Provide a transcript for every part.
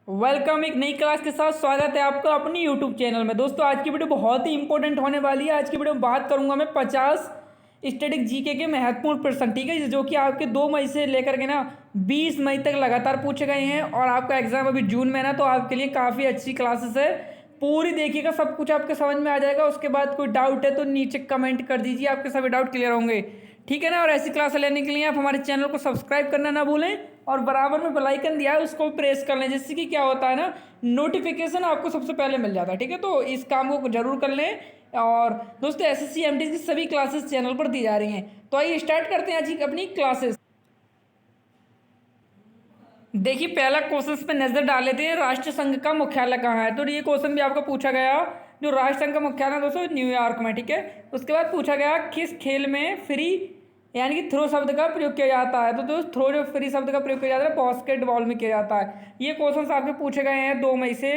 Welcome एक नई class के साथ स्वागत है आपका अपनी यूट्यूब चैनल में। दोस्तों आज की वीडियो बहुत ही इंपॉर्टेंट होने वाली है। आज की वीडियो में बात करूंगा मैं 50 स्टैटिक जीके के महत्वपूर्ण प्रश्न, ठीक है, जो कि आपके 2 मई से लेकर के ना 20 मई तक लगातार पूछे गए हैं। और आपका एग्जाम अभी जून में है ना, तो आपके लिए काफ़ी अच्छी क्लासेस है। पूरी देखिएगा, सब कुछ आपके समझ में आ जाएगा। उसके बाद कोई डाउट है तो नीचे कमेंट कर दीजिए, आपके सभी डाउट क्लियर होंगे, ठीक है ना। और ऐसी क्लास लेने के लिए आप हमारे चैनल को सब्सक्राइब करना ना भूलें और बराबर में बेल आइकन दिया है उसको प्रेस कर लें, जिससे कि क्या होता है ना, नोटिफिकेशन आपको सबसे पहले मिल जाता है, ठीक है। तो इस काम को जरूर कर लें। और दोस्तों एसएससी एमटी की सभी क्लासेस चैनल पर दी जा रही हैं। तो आइए स्टार्ट करते हैं आज की अपनी क्लासेस। देखिए पहला क्वेश्चन पे नजर डाल लेते हैं, राष्ट्र संघ का मुख्यालय कहाँ है। तो ये क्वेश्चन भी आपको पूछा गया, जो राष्ट्र संघ का मुख्यालय है दोस्तों न्यूयॉर्क में, ठीक है। उसके बाद पूछा गया किस खेल में फ्री यानी कि थ्रो शब्द का प्रयोग किया जाता है। तो दोस्त थ्रो जो फ्री शब्द का प्रयोग किया जाता है बास्केटबॉल में किया जाता है। ये क्वेश्चन आपके पूछे गए हैं 2 मई से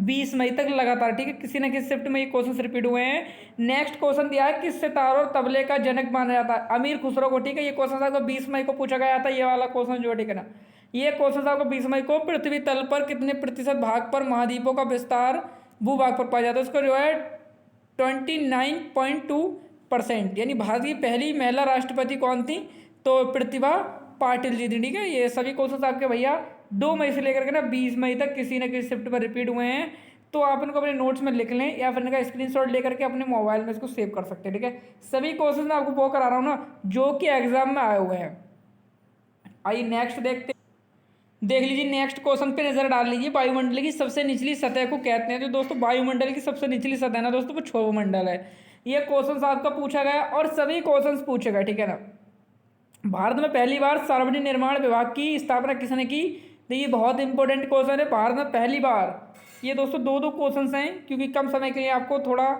20 मई तक लगातार, ठीक है। किसी न किसी शिफ्ट में ये क्वेश्चन रिपीट हुए हैं। नेक्स्ट क्वेश्चन दिया है किस सितार और तबले का जनक माना जाता है, अमीर खुसरो को, ठीक है। ये क्वेश्चन आपको 20 मई को पूछा गया था, ये वाला क्वेश्चन जो है, ठीक है ना। ये क्वेश्चन आपको 20 मई को पृथ्वी तल पर कितने प्रतिशत भाग पर महाद्वीपों का विस्तार भूभाग पर पाया जाता है, उसका जो है 29.2%। यानी भारत की पहली महिला राष्ट्रपति कौन थी, तो प्रतिभा पाटिल जी थी, ठीक है। ये सभी क्वेश्चन आपके भैया 2 मई से लेकर के ना 20 मई तक किसी न किसी शिफ्ट पर रिपीट हुए हैं। तो आप इनको अपने नोट्स में लिख लें या फिर इनका स्क्रीनशॉट लेकर के अपने मोबाइल में इसको सेव कर सकते हैं, ठीक है। सभी क्वेश्चन मैं आपको वो करा रहा हूँ ना जो कि एग्जाम में आए हुए हैं। आइए नेक्स्ट देखते, देख लीजिए नेक्स्ट क्वेश्चन पे नजर डाल लीजिए। वायुमंडल की सबसे निचली सतह को कहते हैं। जो दोस्तों वायुमंडल की सबसे निचली सतह है ना दोस्तों, वो क्षोभमंडल है। ये क्वेश्चन आपका पूछा गया और सभी क्वेश्चन पूछे गए, ठीक है ना। भारत में पहली बार सार्वजनिक निर्माण विभाग की स्थापना किसने की। देखिए बहुत इंपॉर्टेंट क्वेश्चन है, भारत में पहली बार। ये दोस्तों दो दो क्वेश्चन हैं क्योंकि कम समय के लिए आपको थोड़ा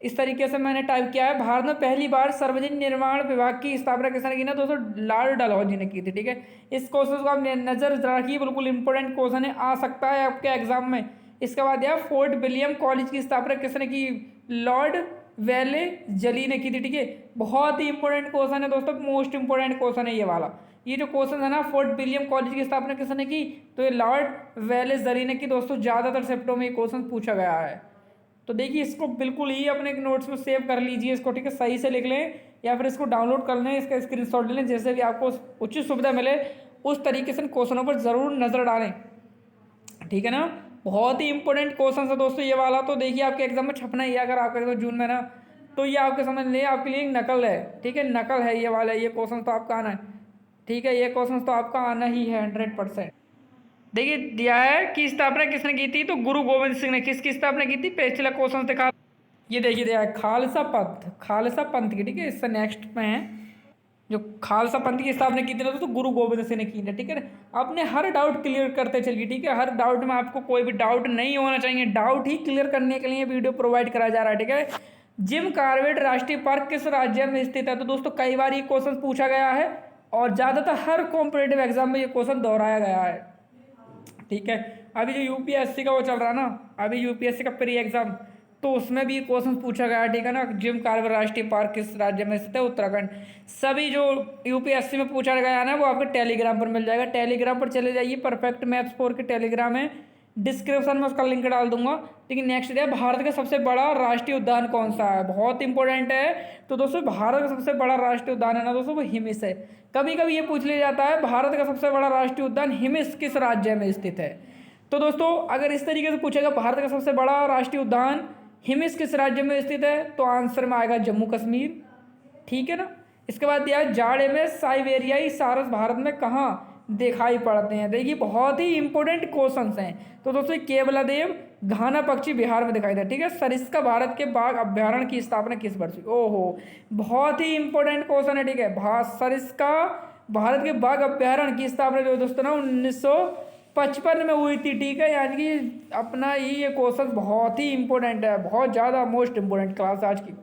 इस तरीके से मैंने टाइप किया है। भारत में पहली बार सार्वजनिक निर्माण विभाग की स्थापना किसने की ना दोस्तों, लॉर्ड डलहौजी ने की थी, ठीक है। इस क्वेश्चन को आप नजर रखिए, बिल्कुल इंपॉर्टेंट क्वेश्चन है, आ सकता है आपके एग्जाम में। इसके बाद यार फोर्ट विलियम कॉलेज की स्थापना किसने की, लॉर्ड वेले जली ने की थी, ठीक है। बहुत ही इंपॉर्टेंट क्वेश्चन है दोस्तों, मोस्ट इंपॉर्टेंट क्वेश्चन है ये वाला। ये जो क्वेश्चन है ना, फोर्ट विलियम कॉलेज की स्थापना किसने की, तो ये लॉर्ड वेले जली ने की दोस्तों। ज़्यादातर शिफ्टों में ये क्वेश्चन पूछा गया है। तो देखिए इसको बिल्कुल ही अपने नोट्स में सेव कर लीजिए इसको, ठीक है। सही से लिख लें या फिर इसको डाउनलोड कर लें, इसका स्क्रीनशॉट ले लें, जैसे भी आपको उचित सुविधा मिले उस तरीके से क्वेश्चनों पर ज़रूर नज़र डालें, ठीक है ना। बहुत ही इंपॉर्टेंट क्वेश्चन है दोस्तों ये वाला। तो देखिए आपके एग्जाम में छपना ही है अगर आपका एग्जाम जून में ना, तो ये आपके समझ लें आपके लिए एक नकल है, ठीक है। नकल है ये वाला, ये क्वेश्चन तो आपका आना है, ठीक है। ये क्वेश्चन तो आपका आना ही है 100%। देखिए दिया है कि स्थापना किसने की थी, तो गुरु गोविंद सिंह ने किसकी स्थापना की थी। पिछला क्वेश्चन दिखा, ये देखिए दिया है खालसा पंथ, खालसा पंथ की, ठीक है। इससे नेक्स्ट में है जो खालसा पंथ की स्थापना की थी ना तो गुरु गोविंद सिंह ने की है, ठीक है। अपने हर डाउट क्लियर करते चलिए, ठीक है। हर डाउट में आपको कोई भी डाउट नहीं होना चाहिए, डाउट ही क्लियर करने के लिए वीडियो प्रोवाइड करा जा रहा है, ठीक है। जिम कॉर्बेट राष्ट्रीय पार्क किस राज्य में स्थित है। तो दोस्तों कई बार ये क्वेश्चन पूछा गया है और ज़्यादातर हर कॉम्पिटेटिव एग्जाम में ये क्वेश्चन दोहराया गया है, ठीक है। अभी जो यूपीएससी का वो चल रहा है ना, अभी यूपीएससी का प्री एग्जाम, तो उसमें भी क्वेश्चन पूछा गया, ठीक है ना। जिम कॉर्बेट राष्ट्रीय पार्क किस राज्य में स्थित है, उत्तराखंड। सभी जो यूपीएससी में पूछा गया है ना वो आपके टेलीग्राम पर मिल जाएगा। टेलीग्राम पर चले जाइए, परफेक्ट मैथ्स 4 के टेलीग्राम है, डिस्क्रिप्शन में उसका लिंक डाल दूंगा। लेकिन नेक्स्ट है भारत का सबसे बड़ा राष्ट्रीय उद्यान कौन सा है, बहुत इंपॉर्टेंट है। तो दोस्तों भारत का सबसे बड़ा राष्ट्रीय उद्यान है ना दोस्तों, वो हिमिस है। कभी कभी ये पूछ लिया जाता है भारत का सबसे बड़ा राष्ट्रीय उद्यान हिमिस किस राज्य में स्थित है। तो दोस्तों अगर इस तरीके से पूछेगा भारत का सबसे बड़ा राष्ट्रीय उद्यान हिमिस किस राज्य में स्थित है, तो आंसर में आएगा जम्मू कश्मीर, ठीक है ना। इसके बाद दिया जाड़े में साइबेरियाई सारस भारत में कहाँ दिखाई पड़ते हैं। देखिए बहुत ही इंपॉर्टेंट क्वेश्चंस हैं। तो दोस्तों केवलादेव घाना पक्षी बिहार में दिखाई देता है, ठीक है। सरिस्का भारत के बाघ अभ्यारण्य की स्थापना किस वर्ष हुई। ओहो बहुत ही इंपॉर्टेंट क्वेश्चन है, ठीक है। सरिस्का भारत के बाघ अभ्यारण्य की स्थापना जो दोस्तों ना 1955 में हुई थी, ठीक है। यानी कि अपना ये क्वेश्चन बहुत ही इंपॉर्टेंट है, बहुत ज़्यादा मोस्ट इंपॉर्टेंट क्लास आज की।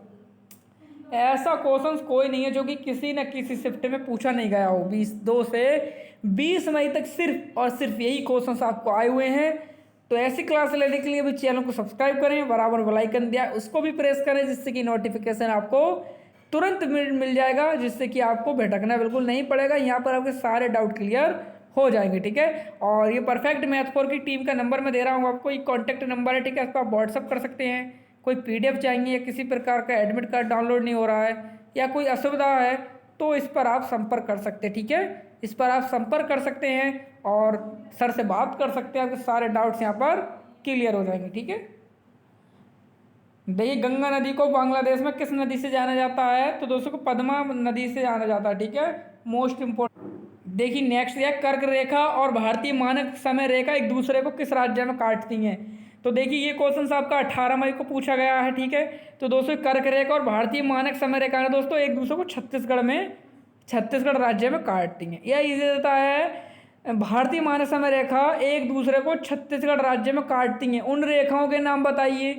ऐसा क्वेश्चन कोई नहीं है जो कि किसी न किसी शिफ्ट में पूछा नहीं गया हो। 2 से 20 मई तक सिर्फ और सिर्फ यही क्वेश्चन आपको आए हुए हैं। तो ऐसी क्लास लेने के लिए भी चैनल को सब्सक्राइब करें, बराबर बेल आइकन दिया उसको भी प्रेस करें, जिससे कि नोटिफिकेशन आपको तुरंत मिल जाएगा, जिससे कि आपको भटकना बिल्कुल नहीं पड़ेगा। यहाँ पर आपके सारे डाउट क्लियर हो जाएंगे, ठीक है। और ये परफेक्ट मैथ 4 की टीम का नंबर मैं दे रहा हूँ आपको, ये कॉन्टैक्ट नंबर है, ठीक है। इस पर आप व्हाट्सअप कर सकते हैं। कोई PDF चाहिए या किसी प्रकार का एडमिट कार्ड डाउनलोड नहीं हो रहा है या कोई असुविधा है तो इस पर आप संपर्क कर सकते हैं, ठीक है। इस पर आप संपर्क कर सकते हैं और सर से बात कर सकते हैं, आपके सारे डाउट्स यहाँ पर क्लियर हो जाएंगे, ठीक है। देखिए, गंगा नदी को बांग्लादेश में किस नदी से जाना जाता है, तो दोस्तों को पद्मा नदी से जाना जाता है, ठीक है। मोस्ट इम्पोर्टेंट देखिए नेक्स्ट है, कर्क रेखा और भारतीय मानक समय रेखा एक दूसरे को किस राज्य में काटती हैं। तो देखिए ये क्वेश्चन आपका 18 मई को पूछा गया है, ठीक है। तो दोस्तों कर्क रेखा और भारतीय मानक समय रेखा है दोस्तों एक दूसरे को छत्तीसगढ़ राज्य में काटती हैं। यह इसे देता है भारतीय मानक समय रेखा एक दूसरे को छत्तीसगढ़ राज्य में काटती हैं। उन रेखाओं के नाम बताइए।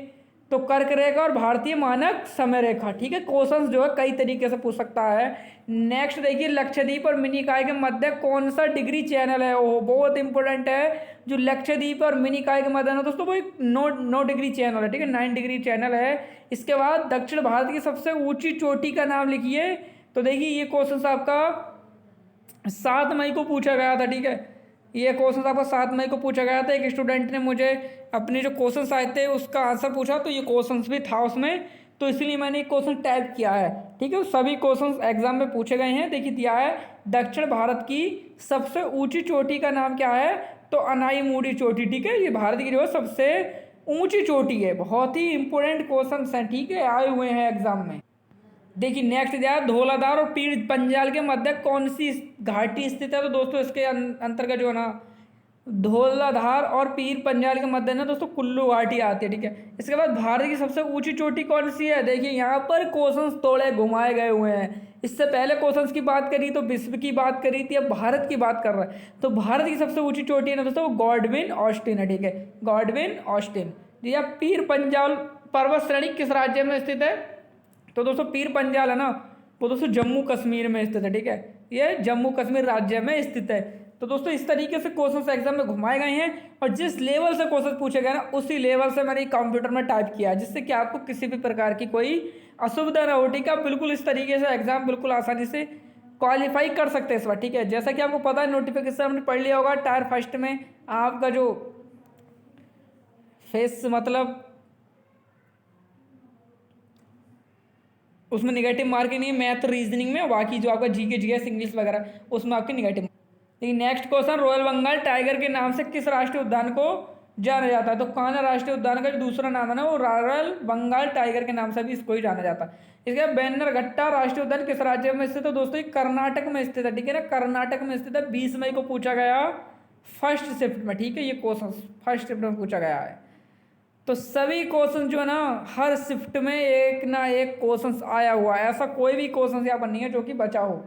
तो कर्क रेखा और भारतीय मानक समय रेखा, ठीक है। क्वेश्चंस जो है कई तरीके से पूछ सकता है। नेक्स्ट देखिए, लक्षद्वीप और मिनिकॉय के मध्य कौन सा डिग्री चैनल है। वो बहुत इंपॉर्टेंट है। जो लक्षद्वीप और मिनिकॉय के मध्य है दोस्तों वो एक 9 डिग्री चैनल है, ठीक है, 9 डिग्री चैनल है। इसके बाद दक्षिण भारत की सबसे ऊंची चोटी का नाम लिखिए। तो देखिए ये क्वेश्चन आपका 7 मई को पूछा गया था, ठीक है। ये क्वेश्चन आपको 7 मई को पूछा गया था। एक स्टूडेंट ने मुझे अपने जो क्वेश्चंस आए थे उसका आंसर पूछा, तो ये क्वेश्चंस भी था उसमें, तो इसलिए मैंने एक क्वेश्चन टाइप किया है, ठीक है। सभी क्वेश्चंस एग्जाम में पूछे गए हैं। देखिए दिया है दक्षिण भारत की सबसे ऊंची चोटी का नाम क्या है, तो अनाईमुड़ी चोटी, ठीक है। ये भारत की जो है सबसे ऊंची चोटी है। बहुत ही इंपॉर्टेंट क्वेश्चन हैं, ठीक है, आए हुए हैं एग्जाम में। देखिए नेक्स्ट दिया धौलाधार और पीर पंजाल के मध्य कौन सी घाटी स्थित है। तो दोस्तों इसके अंतर्गत जो है ना धौलाधार और पीर पंजाल के मध्य ना दोस्तों कुल्लू घाटी आती है, ठीक है। इसके बाद भारत की सबसे ऊंची चोटी कौन सी है। देखिए यहाँ पर क्वेश्चंस थोड़े घुमाए गए हुए हैं। इससे पहले क्वेश्चंस की बात करी तो विश्व की बात करी थी, अब भारत की बात कर रहा है। तो भारत की सबसे ऊंची चोटी है ना दोस्तों गॉडविन ऑस्टिन है, ठीक है, गॉडविन ऑस्टिन। या पीर पंजाल पर्वत श्रेणी किस राज्य में स्थित है। तो दोस्तों पीर पंजाल है ना वो दोस्तों जम्मू कश्मीर में स्थित है, ठीक है, ये जम्मू कश्मीर राज्य में स्थित है। तो दोस्तों इस तरीके से क्वेश्चन एग्जाम में घुमाए गए हैं और जिस लेवल से क्वेश्चन पूछे गए ना उसी लेवल से मैंने कंप्यूटर में टाइप किया है, जिससे कि आपको किसी भी प्रकार की कोई असुविधा ना हो, ठीक है। बिल्कुल इस तरीके से एग्जाम बिल्कुल आसानी से क्वालिफाई कर सकते हैं इस बार, ठीक है। जैसा कि आपको पता है नोटिफिकेशन हमने पढ़ लिया होगा, टायर फर्स्ट में आपका जो फेस मतलब उसमें निगेटिव मार्किंग नहीं है, मैथ रीजनिंग में, बाकी जो आपका जीके जीएस इंग्लिश वगैरह उसमें आपके निगेटिव। लेकिन next question, royal Bengal tiger के नाम से किस राष्ट्रीय उद्यान को जाना जाता है। तो कान्हा राष्ट्रीय उद्यान का जो दूसरा नाम है ना वो रॉयल बंगाल टाइगर के नाम से भी इसको ही जाना जाता है। इसके बाद बेन्नरघट्टा राष्ट्रीय उद्यान किस राज्य में स्थित है। दोस्तों कर्नाटक में स्थित है, ठीक है ना, कर्नाटक में स्थित है। 20 मई को पूछा गया फर्स्ट शिफ्ट में, ठीक है, ये क्वेश्चन फर्स्ट शिफ्ट में पूछा गया है। तो सभी क्वेश्चन जो है ना हर शिफ्ट में एक ना एक क्वेश्चन आया हुआ है, ऐसा कोई भी क्वेश्चन यहाँ पर नहीं है जो कि बचा हो।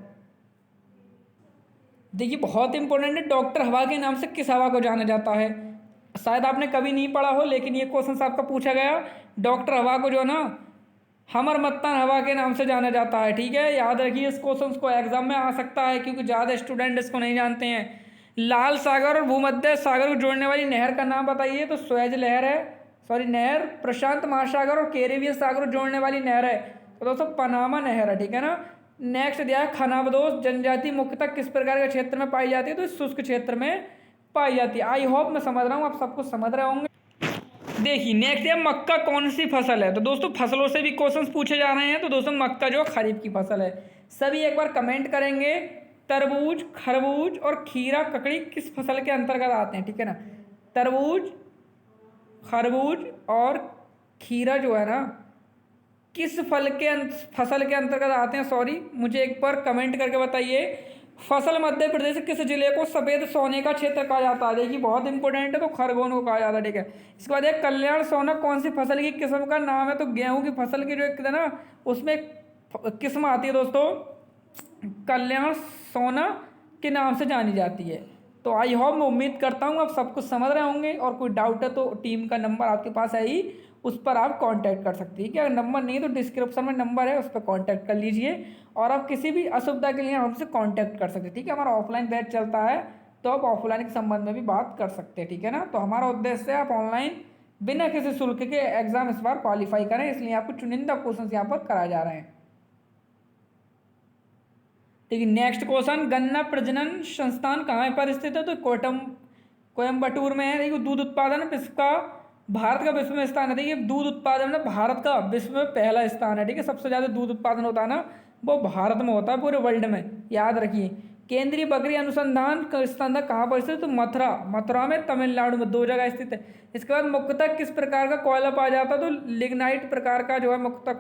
देखिए बहुत इंपॉर्टेंट है, डॉक्टर हवा के नाम से किस हवा को जाना जाता है। शायद आपने कभी नहीं पढ़ा हो लेकिन ये क्वेश्चन आपका पूछा गया। डॉक्टर हवा को जो है ना हमर मत्तान हवा के नाम से जाना जाता है, ठीक है। याद रखिए इस क्वेश्चन को एग्जाम में आ सकता है क्योंकि ज़्यादा स्टूडेंट इसको नहीं जानते हैं। लाल सागर और भूमध्य सागर को जोड़ने वाली नहर का नाम बताइए। तो स्वेज नहर है, सॉरी नहर। प्रशांत महासागर और कैरेबियन सागर को जोड़ने वाली नहर है तो दोस्तों पनामा नहर है, ठीक है ना। नेक्स्ट दिया है खानाबदोश जनजाति मुख्यतः किस प्रकार के क्षेत्र में पाई जाती है। तो शुष्क क्षेत्र में पाई जाती है। आई होप मैं समझ रहा हूँ आप सब कुछ समझ रहे होंगे। देखिए नेक्स्ट है मक्का कौन सी फसल है। तो दोस्तों फसलों से भी क्वेश्चंस पूछे जा रहे हैं। तो दोस्तों मक्का जो खरीफ की फसल है। सभी एक बार कमेंट करेंगे तरबूज, खरबूज और खीरा ककड़ी किस फसल के अंतर्गत आते हैं, ठीक है ना। तरबूज, खरबूज और खीरा जो है ना किस फसल के अंतर्गत आते हैं। सॉरी मुझे एक बार कमेंट करके बताइए। फसल मध्य प्रदेश किस जिले को सफ़ेद सोने का क्षेत्र कहा जाता है। देखिए बहुत इंपॉर्टेंट है, तो खरगोन को कहा जाता है, ठीक है। इसके बाद एक कल्याण सोना कौन सी फसल की किस्म का नाम है। तो गेहूं की फसल की जो एक है ना उसमें किस्म आती है दोस्तों कल्याण सोना के नाम से जानी जाती है। तो आई होप मैं उम्मीद करता हूँ आप सब कुछ समझ रहे होंगे और कोई डाउट है तो टीम का नंबर आपके पास है ही, उस पर आप कांटेक्ट कर सकते हैं। क्या अगर नंबर नहीं है तो डिस्क्रिप्शन में नंबर है, उस पर कांटेक्ट कर लीजिए और आप किसी भी असुविधा के लिए हमसे कांटेक्ट कर सकते हैं, ठीक है। हमारा ऑफलाइन बैच चलता है तो आप ऑफलाइन के संबंध में भी बात कर सकते हैं, ठीक है ना। तो हमारा उद्देश्य है आप ऑनलाइन बिना किसी शुल्क के एग्जाम इस बार क्वालिफाई करें, इसलिए आपको चुनिंदा क्वेश्चन यहाँ पर कराए जा रहे हैं। ठीक है। नेक्स्ट क्वेश्चन, गन्ना प्रजनन संस्थान कहाँ पर स्थित है? तो कोयम्बटूर में है। देखिए दूध उत्पादन विश्व का, भारत का विश्व में स्थान है। देखिए दूध उत्पादन में भारत का विश्व में पहला स्थान है। ठीक है, सबसे ज़्यादा दूध उत्पादन होता है ना वो भारत में होता है पूरे वर्ल्ड में, याद रखिए। केंद्रीय बकरी अनुसंधान संस्थान कहाँ पर स्थित? तो मथुरा में तमिलनाडु में, 2 जगह स्थित है। इसके बाद मुख्यतः किस प्रकार का कोयला पाया जाता है? तो लिग्नाइट प्रकार का जो है मुख्यतः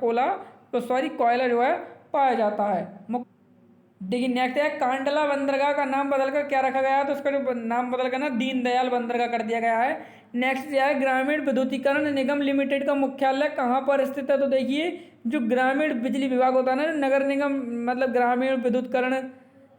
कोयला जो है पाया जाता है। देखिए नेक्स्ट है, कांडला बंदरगाह का नाम बदलकर क्या रखा गया है? तो उसका जो नाम बदलकर ना दीनदयाल बंदरगाह कर दिया गया है। नेक्स्ट जो है, ग्रामीण विद्युतीकरण निगम लिमिटेड का मुख्यालय कहाँ पर स्थित है? तो देखिए जो ग्रामीण बिजली विभाग होता है ना, नगर निगम मतलब ग्रामीण विद्युतीकरण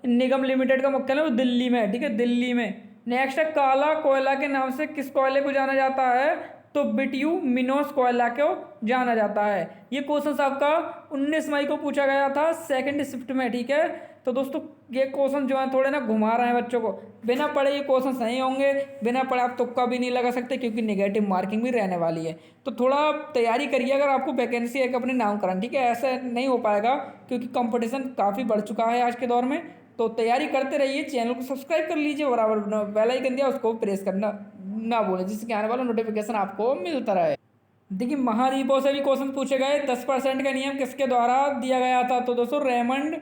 निगम लिमिटेड का मुख्यालय वो दिल्ली में है। ठीक है, दिल्ली में। नेक्स्ट है, काला कोयला के नाम से किस कोयले को जाना जाता है? तो बिट्यूमिनोस कोयला को जाना जाता है। ये क्वेश्चन आपका 19 मई को पूछा गया था सेकंड शिफ्ट में। ठीक है, तो दोस्तों ये क्वेश्चन जो है थोड़े ना घुमा रहे हैं बच्चों को, बिना पढ़े ये क्वेश्चन नहीं होंगे, बिना पढ़े आप तुक्का भी नहीं लगा सकते क्योंकि नेगेटिव मार्किंग भी रहने वाली है। तो थोड़ा तैयारी करिए अगर आपको वैकेंसी है अपने नामकरण। ठीक है, ऐसा नहीं हो पाएगा क्योंकि कंपटीशन काफ़ी बढ़ चुका है आज के दौर में। तो तैयारी करते रहिए, चैनल को सब्सक्राइब कर लीजिए, बराबर बेल आइकन दिया उसको प्रेस करना ना भूलें, जिससे आने वाला नोटिफिकेशन आपको मिलता रहे। देखिए महाद्वीपों से भी क्वेश्चन पूछे गए। 10% का नियम किसके द्वारा दिया गया था? तो दोस्तों रेमंड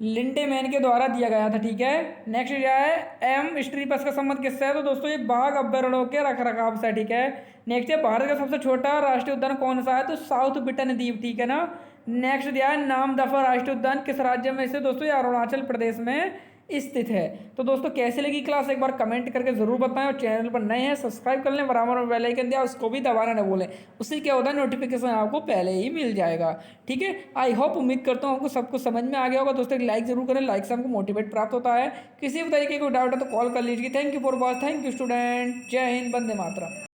लिंडेमैन के द्वारा दिया गया था। ठीक है, नेक्स्ट क्या है, एम स्ट्रीपस का संबंध किससे है? तो दोस्तों ये बाघ अभ्यारण्यों के रखरखाव से। ठीक है, नेक्स्ट है, भारत का सबसे छोटा राष्ट्रीय उद्यान कौन सा है? तो साउथ बिटन द्वीप। ठीक है ना। नेक्स्ट दिया है, नामदफा राष्ट्रीय उद्यान किस राज्य में से? दोस्तों ये अरुणाचल प्रदेश में स्थित है। तो दोस्तों कैसे लगी क्लास एक बार कमेंट करके जरूर बताएं, और चैनल पर नए हैं सब्सक्राइब कर लें, बराबर में बेल आइकन दिया उसको भी दबाना न भूलें। उससे क्या होता है नोटिफिकेशन आपको पहले ही मिल जाएगा। ठीक है, आई होप उम्मीद करता हूँ आपको सब कुछ समझ में आ गया होगा। दोस्तों एक लाइक जरूर करें, लाइक से हमको मोटिवेट प्राप्त होता है। किसी भी तरीके को डाउट है तो कॉल कर लीजिए। Thank you for watch, thank you student, जय हिंद, वंदे मातरम।